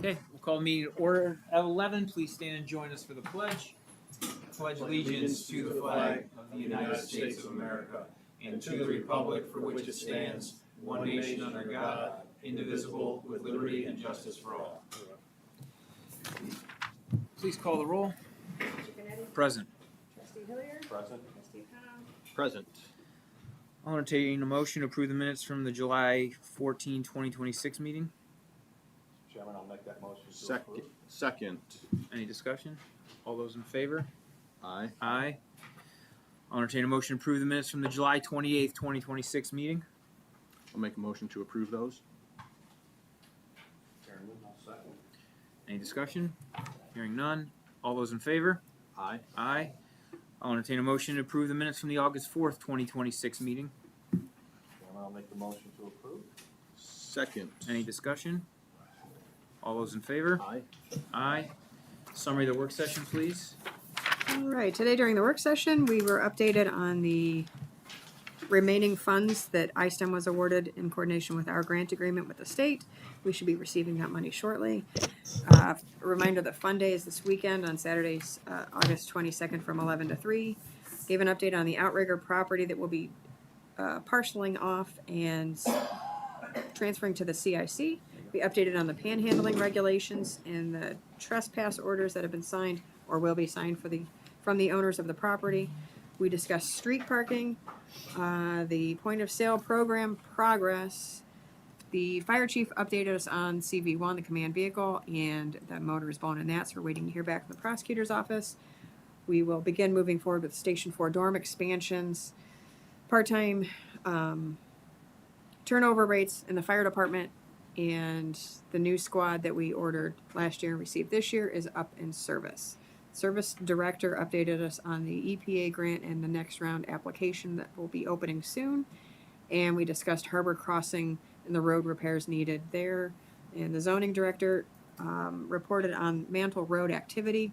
Okay, we'll call the meeting to order at 11. Please stand and join us for the pledge. Pledge allegiance to the flag of the United States of America and to the republic for which it stands, one nation under God, indivisible, with liberty and justice for all. Please call the roll. Present. Trustee Hilliard? Present. Trustee Pound? Present. I'll entertain a motion to approve the minutes from the July 14, 2026 meeting. Chairman, I'll make that motion. Second. Any discussion? All those in favor? Aye. Aye. I'll entertain a motion to approve the minutes from the July 28th, 2026 meeting. I'll make a motion to approve those. Chairman, I'll second. Any discussion? Hearing none. All those in favor? Aye. Aye. I'll entertain a motion to approve the minutes from the August 4th, 2026 meeting. Chairman, I'll make the motion to approve. Second. Any discussion? All those in favor? Aye. Aye. Summary of the work session, please. All right, today during the work session, we were updated on the remaining funds that ISTEM was awarded in coordination with our grant agreement with the state. We should be receiving that money shortly. A reminder that Fun Day is this weekend on Saturdays, August 22nd from 11 to 3. Gave an update on the outrigger property that will be parceling off and transferring to the CIC. We updated on the panhandling regulations and the trespass orders that have been signed or will be signed from the owners of the property. We discussed street parking, the point of sale program progress. The fire chief updated us on CV1, the command vehicle, and the motor is blown in that, so we're waiting to hear back from the prosecutor's office. We will begin moving forward with Station 4 dorm expansions, part-time turnover rates in the fire department, and the new squad that we ordered last year and received this year is up in service. Service director updated us on the EPA grant and the next round application that will be opening soon. And we discussed harbor crossing and the road repairs needed there. And the zoning director reported on Mantle Road activity,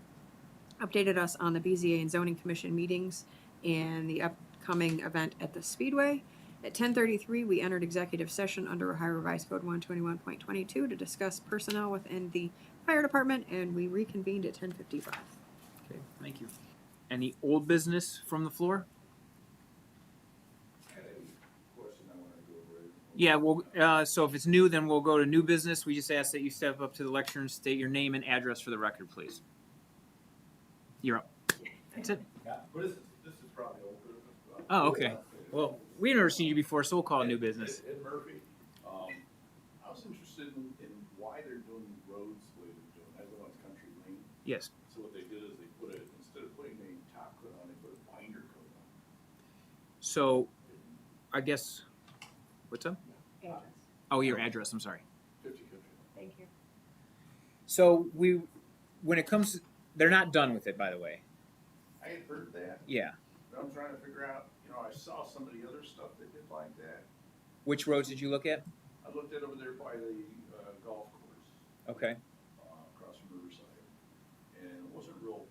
updated us on the BZA and zoning commission meetings and the upcoming event at the Speedway. At 10:33, we entered executive session under Ohio Revised Code 121.22 to discuss personnel within the fire department, and we reconvened at 10:55. Okay, thank you. Any old business from the floor? Yeah, well, so if it's new, then we'll go to new business. We just ask that you step up to the lectern and state your name and address for the record, please. You're up. That's it. Yeah, but this is probably old business. Oh, okay. Well, we've never seen you before, so we'll call it new business. Ed Murphy. I was interested in why they're doing roads the way they're doing. Everyone's country lane. Yes. So what they did is they put it, instead of putting a top coat on, they put a binder coat on. So, I guess, what's up? Address. Oh, your address, I'm sorry. 50 country. Thank you. So, when it comes, they're not done with it, by the way. I had heard that, Yeah. but I'm trying to figure out, I saw some of the other stuff they did like that. Which roads did you look at? I looked at over there by the golf course. Okay. Across from Riverside, and wasn't real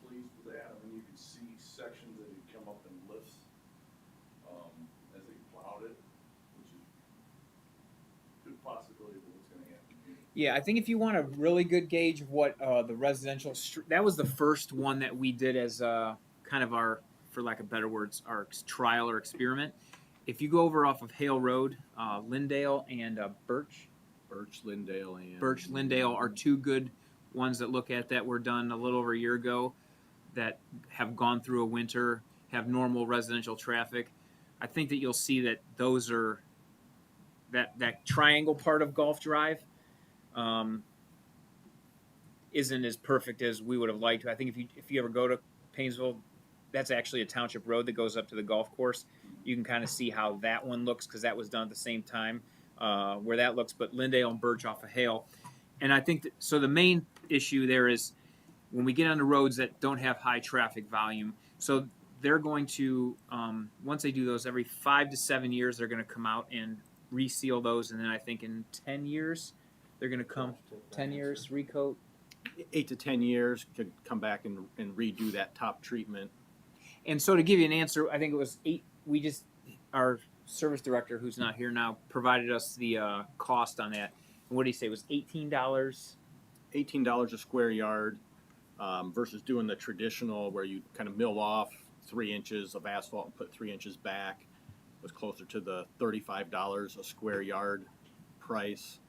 pleased with that. I mean, you could see sections that had come up in lifts as they plowed it, which is a good possibility of what's going to happen here. Yeah, I think if you want a really good gauge of what the residential that was the first one that we did as kind of our, for lack of better words, our trial or experiment. If you go over off of Hale Road, Lindale and Birch, Lindale are two good ones that look at that were done a little over a year ago that have gone through a winter, have normal residential traffic. I think that you'll see that those are that triangle part of Gulf Drive isn't as perfect as we would have liked. I think if you ever go to Painesville, that's actually a township road that goes up to the golf course. You can kind of see how that one looks because that was done at the same time where that looks. But Lindale and Birch off of Hale. And I think that, so the main issue there is when we get on the roads that don't have high traffic volume. So they're going to, once they do those, every 5 to 7 years, they're going to come out and reseal those. And then I think in 10 years, they're going to come, 10 years, recoat. 8 to 10 years, could come back and redo that top treatment. And so to give you an answer, I think it was 8. Our service director, who's not here now, provided us the cost on that. And what did he say? It was $18 $18 a square yard versus doing the traditional where you kind of mill off 3 inches of asphalt and put 3 inches back, was closer to the $35 a square yard price.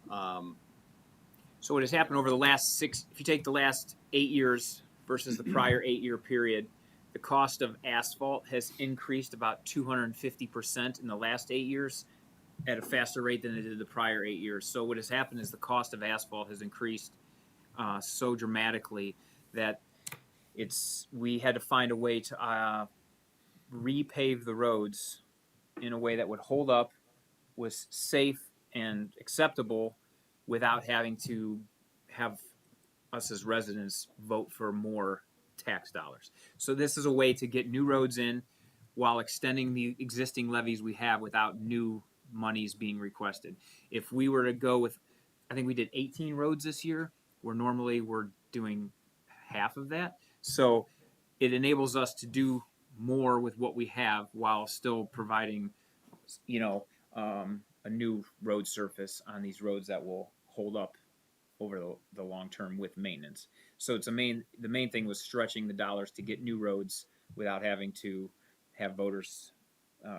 So what has happened over the last if you take the last 8 years versus the prior 8-year period, the cost of asphalt has increased about 250% in the last 8 years at a faster rate than it did the prior 8 years. So what has happened is the cost of asphalt has increased so dramatically that we had to find a way to repave the roads in a way that would hold up, was safe and acceptable, without having to have us as residents vote for more tax dollars. So this is a way to get new roads in while extending the existing levies we have without new monies being requested. If we were to go with, I think we did 18 roads this year, where normally we're doing half of that. So it enables us to do more with what we have while still providing, a new road surface on these roads that will hold up over the long term with maintenance. So the main thing was stretching the dollars to get new roads without having to have voters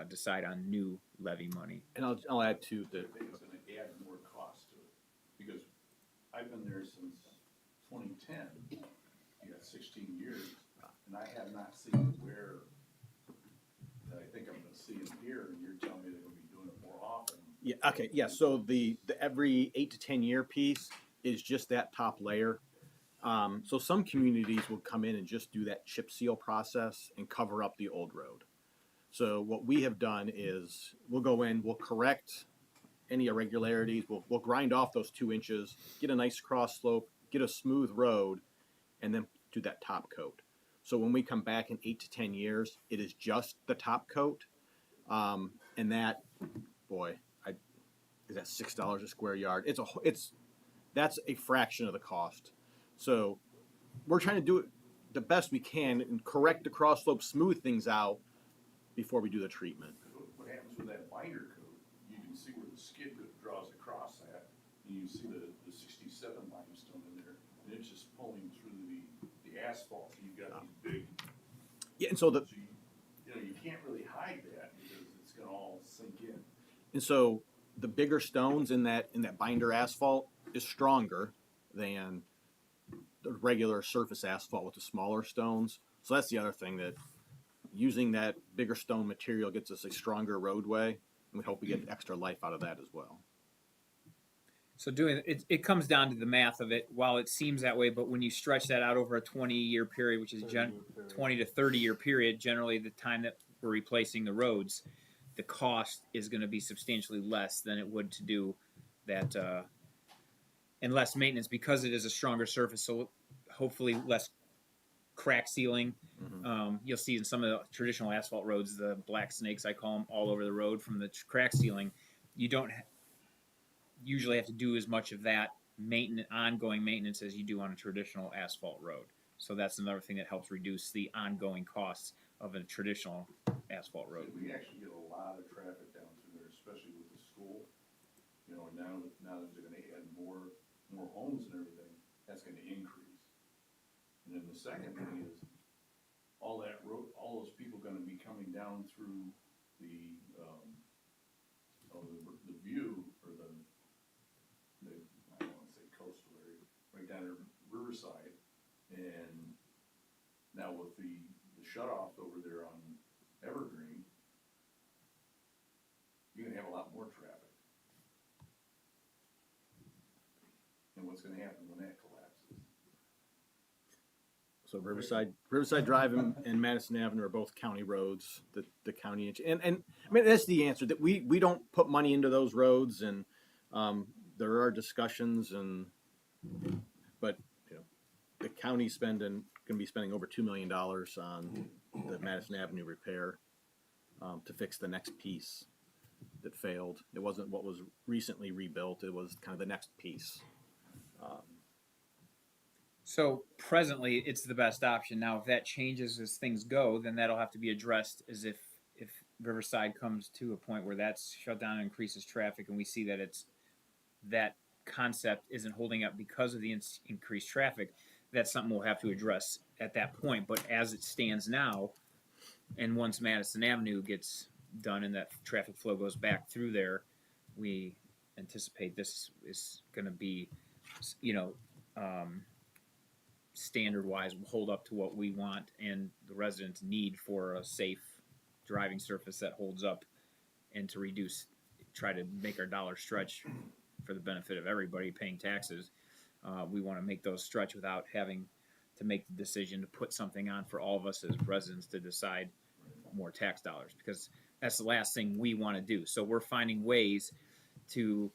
decide on new levy money. And I'll add to the. I think it's gonna add more cost to it, because I've been there since 2010, you got 16 years, and I have not seen where that I think I'm gonna see them here, and you're telling me they're gonna be doing it more often. Yeah. Okay. Yeah. So the every 8 to 10 year piece is just that top layer. So some communities will come in and just do that chip seal process and cover up the old road. So what we have done is we'll go in, we'll correct any irregularities, we'll grind off those 2 inches, get a nice cross slope, get a smooth road, and then do that top coat. So when we come back in 8 to 10 years, it is just the top coat, and that, boy, is that $6 a square yard? That's a fraction of the cost. So we're trying to do it the best we can and correct the cross slope, smooth things out before we do the treatment. What happens with that binder coat, you can see where the skid draws across that, and you see the 67 limestone in there, and it's just pulling through the asphalt, so you've got these big, Yeah, and so you can't really hide that because it's gonna all sink in. and so the bigger stones in that binder asphalt is stronger than the regular surface asphalt with the smaller stones. So that's the other thing, that using that bigger stone material gets us a stronger roadway, and we hope we get extra life out of that as well. So it comes down to the math of it. While it seems that way, but when you stretch that out over a 20-year period, which is 20 to 30-year period, generally the time that we're replacing the roads, the cost is going to be substantially less than it would to do that, and less maintenance because it is a stronger surface. So hopefully less crack sealing. You'll see in some of the traditional asphalt roads, the black snakes, I call them, all over the road from the crack sealing. You don't usually have to do as much of that ongoing maintenance as you do on a traditional asphalt road. So that's another thing that helps reduce the ongoing costs of a traditional asphalt road. We actually get a lot of traffic down through there, especially with the school. And now that they're gonna add more homes and everything, that's gonna increase. And then the second thing is, all those people gonna be coming down through the view, or the I don't wanna say coastal area, right down there, Riverside. And now with the shutoff over there on Evergreen, you're gonna have a lot more traffic. And what's gonna happen when that collapses? So Riverside Drive and Madison Avenue are both county roads. The county, and I mean, that's the answer, that we don't put money into those roads, and there are discussions, but the county's going to be spending over $2 million on the Madison Avenue repair to fix the next piece that failed. It wasn't what was recently rebuilt; it was kind of the next piece. So presently, it's the best option. Now, if that changes as things go, then that'll have to be addressed as if Riverside comes to a point where that's shut down and increases traffic, and we see that it's that concept isn't holding up because of the increased traffic, that's something we'll have to address at that point. But as it stands now, and once Madison Avenue gets done and that traffic flow goes back through there, we anticipate this is going to be, you know, standard wise will hold up to what we want and the residents need for a safe driving surface that holds up, and to try to make our dollars stretch for the benefit of everybody paying taxes. We want to make those stretch without having to make the decision to put something on for all of us as residents to decide more tax dollars, because that's the last thing we want to do. So we're finding ways to,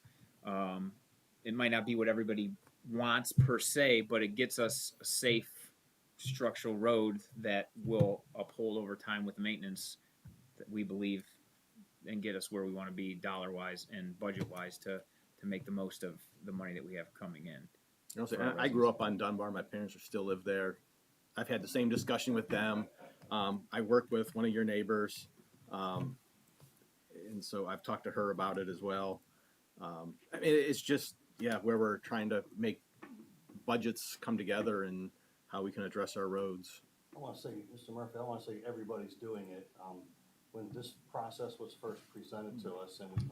it might not be what everybody wants per se, but it gets us a safe structural road that will uphold over time with maintenance that we believe, and get us where we want to be dollar wise and budget wise to make the most of the money that we have coming in. You know, I grew up on Dunbar. My parents still live there. I've had the same discussion with them. I work with one of your neighbors, and so I've talked to her about it as well. I mean, it's just, yeah, where we're trying to make budgets come together and how we can address our roads. I want to say, Mr. Murphy, I want to say everybody's doing it. When this process was first presented to us, and we,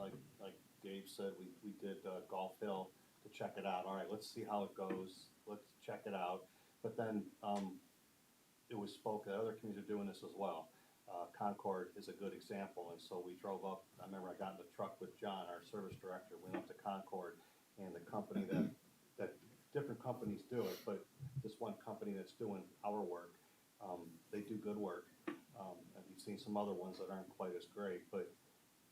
like Dave said, we did Golf Hill to check it out. All right, let's see how it goes. Let's check it out. But then it was spoken, other communities are doing this as well. Concord is a good example, and so we drove up. I remember I got in the truck with John, our service director, went up to Concord, and the company that different companies do it, but this one company that's doing our work, they do good work. And we've seen some other ones that aren't quite as great, but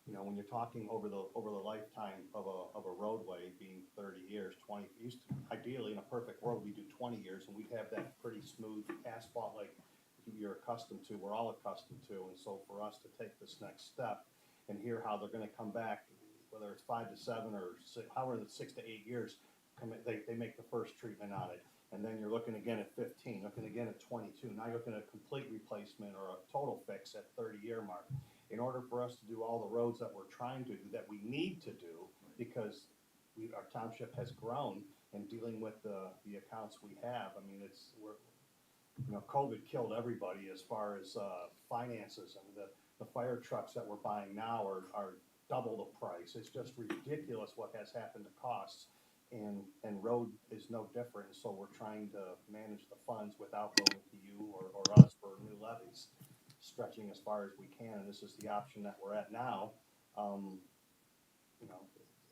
you know, when you're talking over the lifetime of a roadway being 30 years, 20, ideally in a perfect world we do 20 years, and we'd have that pretty smooth asphalt like you're accustomed to, we're all accustomed to. And so for us to take this next step and hear how they're going to come back, whether it's 5 to 7 or 6, however, 6 to 8 years, they make the first treatment on it. And then you're looking again at 15, looking again at 22. Now you're looking at a complete replacement or a total fix at 30-year mark. In order for us to do all the roads that we're trying to do, that we need to do, because our township has grown, and dealing with the accounts we have, I mean, COVID killed everybody as far as finances. I mean, the fire trucks that we're buying now are double the price. It's just ridiculous what has happened to costs. And road is no different, so we're trying to manage the funds without going to you or us for new levies, stretching as far as we can, and this is the option that we're at now. You know,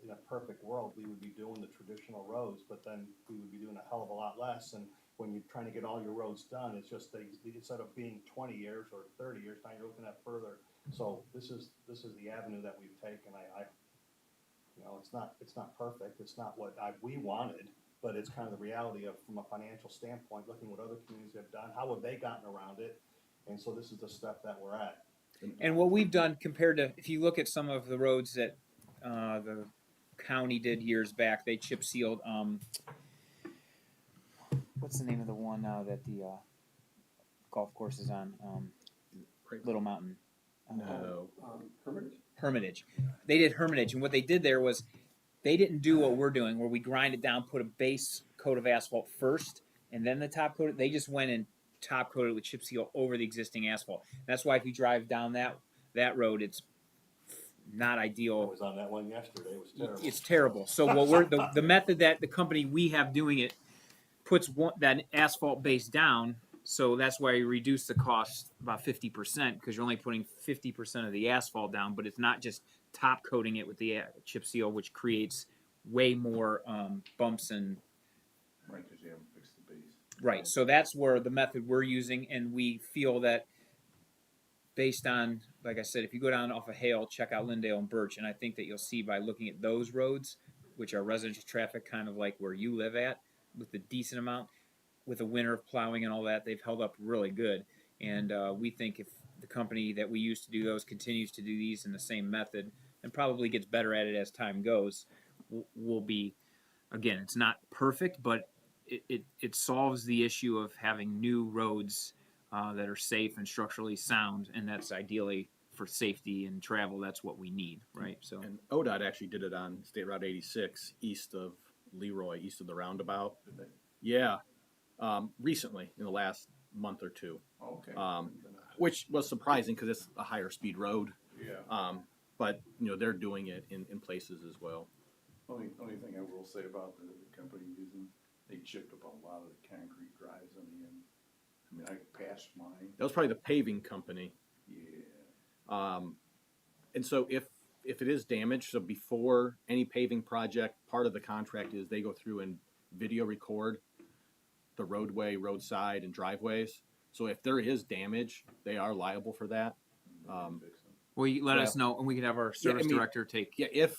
in a perfect world, we would be doing the traditional roads, but then we would be doing a hell of a lot less, and when you're trying to get all your roads done, it's just instead of being 20 years or 30 years, now you're looking at further. So this is the avenue that we've taken. You know, it's not perfect. It's not what we wanted, but it's kind of the reality of, from a financial standpoint, looking what other communities have done, how have they gotten around it, and so this is the step that we're at. And what we've done compared to, if you look at some of the roads that the county did years back, they chip sealed. What's the name of the one now that the golf course is on? Little Mountain. No. Hermitage. They did Hermitage, and what they did there was they didn't do what we're doing, where we grind it down, put a base coat of asphalt first, and then the top coat. They just went and top coated with chip seal over the existing asphalt. That's why if you drive down that road, it's not ideal. I was on that one yesterday. It was terrible. It's terrible. So what we're the method that the company we have doing it puts that asphalt base down. So that's why you reduce the cost about 50%, because you're only putting 50% of the asphalt down, but it's not just top coating it with the chip seal, which creates way more bumps and. Right, because you haven't fixed the base. Right. So that's where the method we're using, and we feel that based on, like I said, if you go down off of Hale, check out Lindale and Birch, and I think that you'll see by looking at those roads, which are residential traffic, kind of like where you live at, with a decent amount. With the winter of plowing and all that, they've held up really good. And we think if the company that we used to do those continues to do these in the same method and probably gets better at it as time goes, we'll be, again, it's not perfect, but it solves the issue of having new roads that are safe and structurally sound, and that's ideally for safety and travel. That's what we need, right? So. And ODOT actually did it on State Route 86 east of Leroy east of the roundabout. Did they? Yeah, recently in the last month or two, Okay. which was surprising because it's a higher speed road. Yeah. But they're doing it in places as well. Only thing I will say about the company using, they chipped up a lot of the concrete drives on the end. I mean, I passed mine. That was probably the paving company. Yeah. And so if it is damaged, so before any paving project, part of the contract is they go through and video record the roadway, roadside, and driveways. So if there is damage, they are liable for that. They didn't fix them. Well, you let Well, us know, and we can have our yeah, I service mean- director take. Yeah, if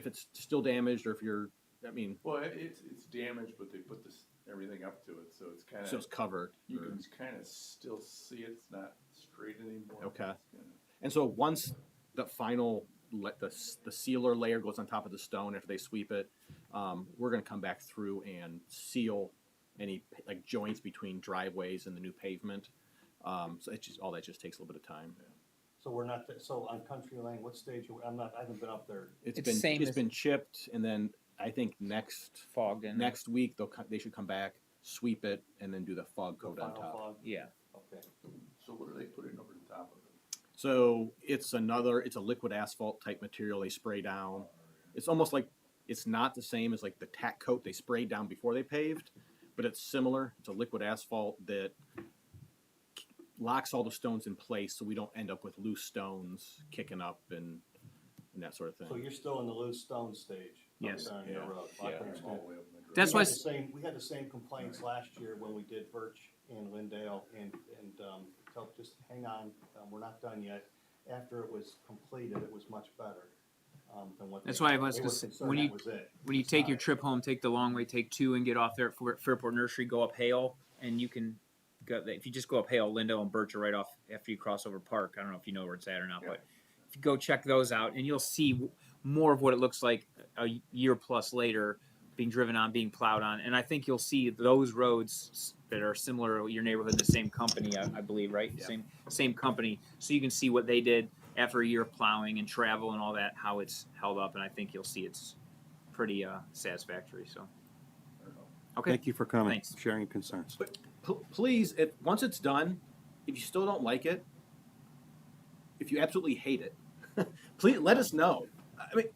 it's still damaged, or if you're, Well, it's damaged, but they put everything up to it, so it's kind so it's of, covered. you or- can kind of still see it's not straight anymore. Okay. It's kinda- And so once the final the sealer layer goes on top of the stone after they sweep it, we're going to come back through and seal any like joints between driveways and the new pavement. So it just all that just takes a little bit of time. So we're not, so on Country Lane, what stage, I haven't been up there. It's same It's as- been chipped, and then I think next Fogged in. week they should come back, sweep it, and then do the fog The coat on final top. fog? Yeah. Okay. So what are they putting over the top of it? So it's a liquid asphalt type material they spray down. It's almost like it's not the same as like the tack coat they sprayed down before they paved, but it's similar. It's a liquid asphalt that locks all the stones in place, so we don't end up with loose stones kicking up and that sort of thing. So you're still in the loose stone stage? Yes. On your Yeah. road. Yeah. I can understand. All the way up in the drive. That's We why had the same, we had the same complaints last year when we did Birch and Lindale and tell just hang on, we're not done yet. After it was completed, it was much better, than what. That's they- why I was they gonna were say, concerned when that you- was it. When you It's take your not. trip home, take the long way, take 2 and get off there at Fairport Nursery, go up Hale, and you can go, if you just go up Hale, Lindell and Birch are right off after you cross over Park. I don't know if you know where it's at or not, Yeah. but if you go check those out, and you'll see more of what it looks like a year plus later, being driven on, being plowed on, and I think you'll see those roads that are similar to your neighborhood, the same company, I believe, right? Yeah. Same company, so you can see what they did after a year of plowing and travel and all that, how it's held up, and I think you'll see it's pretty satisfactory. So, I don't know. okay, Thank you for coming, Thanks. sharing your concerns. But please, once it's done, if you still don't like it, if you absolutely hate it, please let us know. I mean,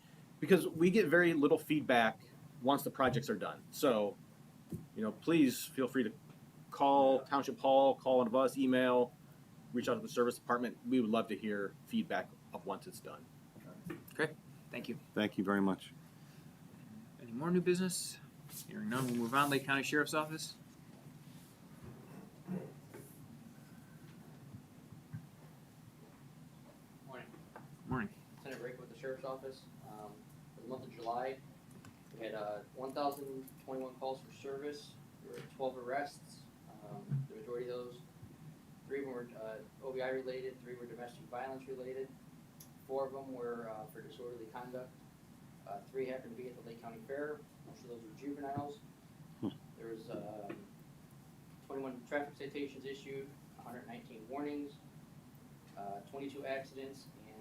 because we get very little feedback once the projects are done. So, please feel free to call Township Hall, call one of us, email, reach out to the service department. We would love to hear feedback of once it's done. thank you. Thank you very much. Any more new business? Hearing none, we'll move on. Lake County Sheriff's Office. Morning. Morning. Lieutenant Rake with the Sheriff's Office. For the month of July, we had 1,021 calls for service. There were 12 arrests. The majority of those, 3 of them were OBI related, 3 were domestic violence related. 4 of them were for disorderly conduct. 3 happened to be at the Lake County Fair. Most of those were juveniles. There was 21 traffic citations issued, 119 warnings, 22 accidents, and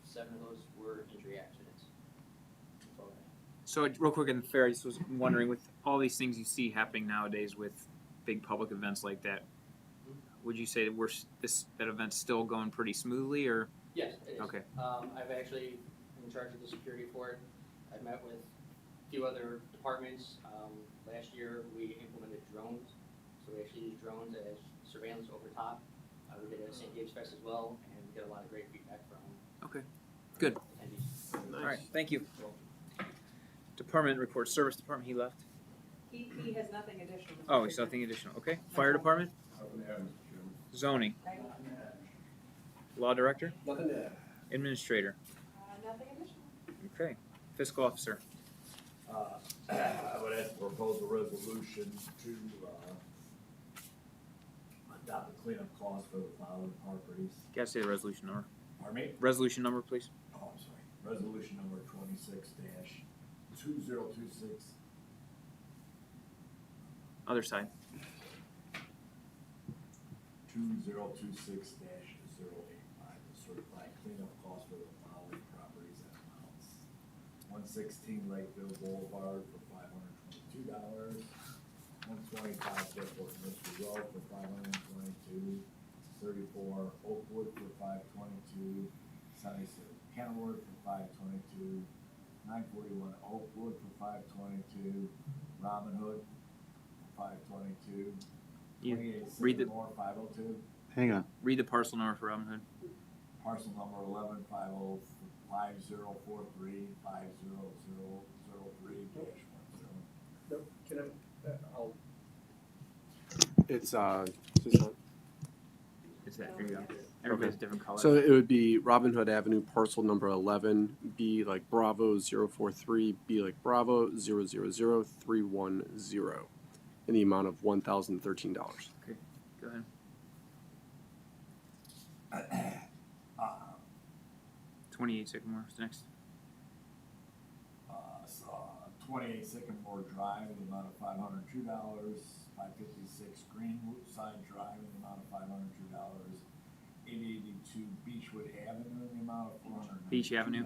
7 of those were injury accidents. That's all I have. So, real quick in the fair, I just was wondering, with all these things you see happening nowadays with big public events like that, would you say that that event's still going pretty smoothly, or? Yes, it is. Okay. I've actually been in charge of the security for it. I've met with a few other departments. Last year, we implemented drones. So we actually use drones as surveillance over top. We did it at St. Gabe's Fest as well, and we get a lot of great feedback from Okay. Good. attendees. All right. Thank you. Department report. Service department. He left. He has nothing additional. Oh, he's nothing additional. Okay. Fire department. Nothing to add, Mr. Chairman. Zoning. Law director. Nothing to add. Administrator. Nothing additional. Okay. Fiscal officer. I would ask to propose a resolution to, adopt the cleanup cost for the following properties. Gotta say the resolution number. Pardon me? Resolution number, please. Oh, I'm sorry. Resolution number 26-2026. Other side. 2026-085 to certify cleanup cost for the following properties at amounts. 116 Lakeville Boulevard for $525. $125 for Mr. Rowe for $522, 34 Oakwood for $522, 76 Kenilworth for $522, 941 Oakwood for $522, Robin Hood for $522, You 28 read the- Sycamore $502, Hang on. Read the parcel number for Robin Hood. parcel number 11505043-1003-10. Can I'll, It's Is that, here you go. Everybody's different color. so it would be Robin Hood Avenue, parcel number 11, B like Bravo 043, B like Bravo 000310, in the amount of $1,013. Okay, go ahead. 28 Sycamore is next. 28 Sycamore Drive in the amount of $502, 556 Greenside Drive in the amount of $502, 882 Beechwood Avenue in the amount of $492. Beach Avenue.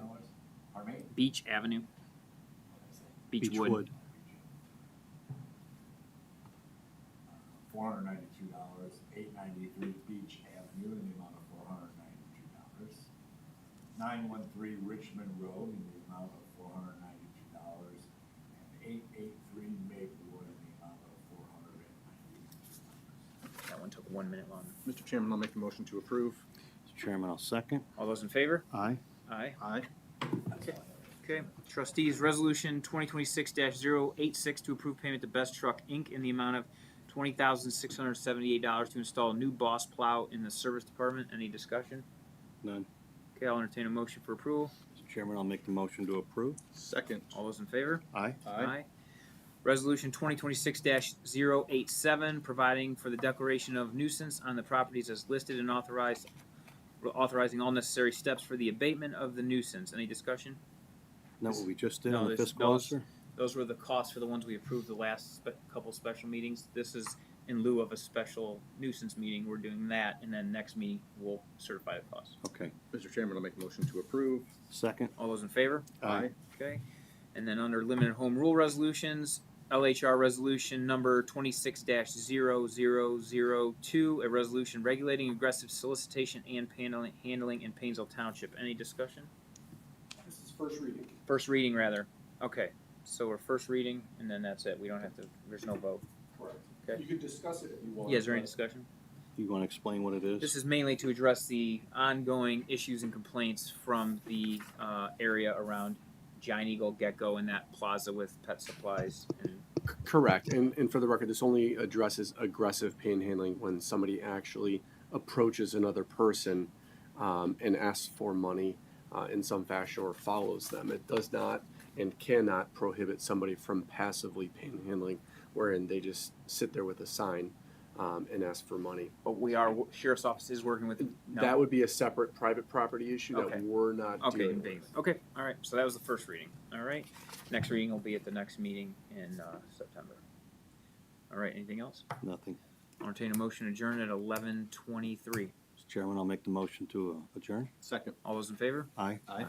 Pardon me? Beach Avenue. What did I say? Beechwood. $492, 893 Beach Avenue in the amount of $492. 913 Richmond Road in the amount of $492, and 883 Maplewood in the amount of $492. That one took 1 minute long. Mr. Chairman, I'll make the motion to approve. Mr. Chairman, I'll second. All those in favor? Aye. Aye. Aye. That's all I have. Okay. Trustees, Resolution 2026-086 to approve payment to Best Truck Inc. in the amount of $20,678 to install a new boss plow in the service department. Any discussion? None. Okay, I'll entertain a motion for approval. Mr. Chairman, I'll make the motion to approve. Second. All those in favor? Aye. Aye. Resolution 2026-087, providing for the declaration of nuisance on the properties as listed and authorizing all necessary steps for the abatement of the nuisance. Any discussion? Know what we just did No, on the this- fiscal those- officer? Those were the costs for the ones we approved the last couple special meetings. This is in lieu of a special nuisance meeting. We're doing that, and then next meeting we'll certify the costs. Okay. Mr. Chairman, I'll make a motion to approve. Second. All those in favor? Aye. Okay. And then under limited home rule resolutions, LHR resolution number 26-0002, a resolution regulating aggressive solicitation and handling in Painesville Township. Any discussion? this is first reading. First reading, rather. Okay. So we're first reading, and then that's it. We don't have to, there's no vote. Correct. Okay. You could discuss it if you want. Yeah, is there any but discussion? You want to explain what it is? This is mainly to address the ongoing issues and complaints from the area around Giant Eagle, Gecko, and that plaza with pet supplies. And Correct. And for the record, this only addresses aggressive panhandling when somebody actually approaches another person and asks for money in some fashion or follows them. It does not and cannot prohibit somebody from passively panhandling, wherein they just sit there with a sign and ask for money. but Sheriff's Office is working with. No. That would be a separate private property issue Okay. that we're not Okay, dealing being- with. okay, all right. So that was the first reading. All right. Next reading will be at the next meeting in September. All right. Anything else? Nothing. I'll entertain a motion to adjourn at 11:23. Mr. Chairman, I'll make the motion to adjourn. Second. All those in favor? Aye. Aye.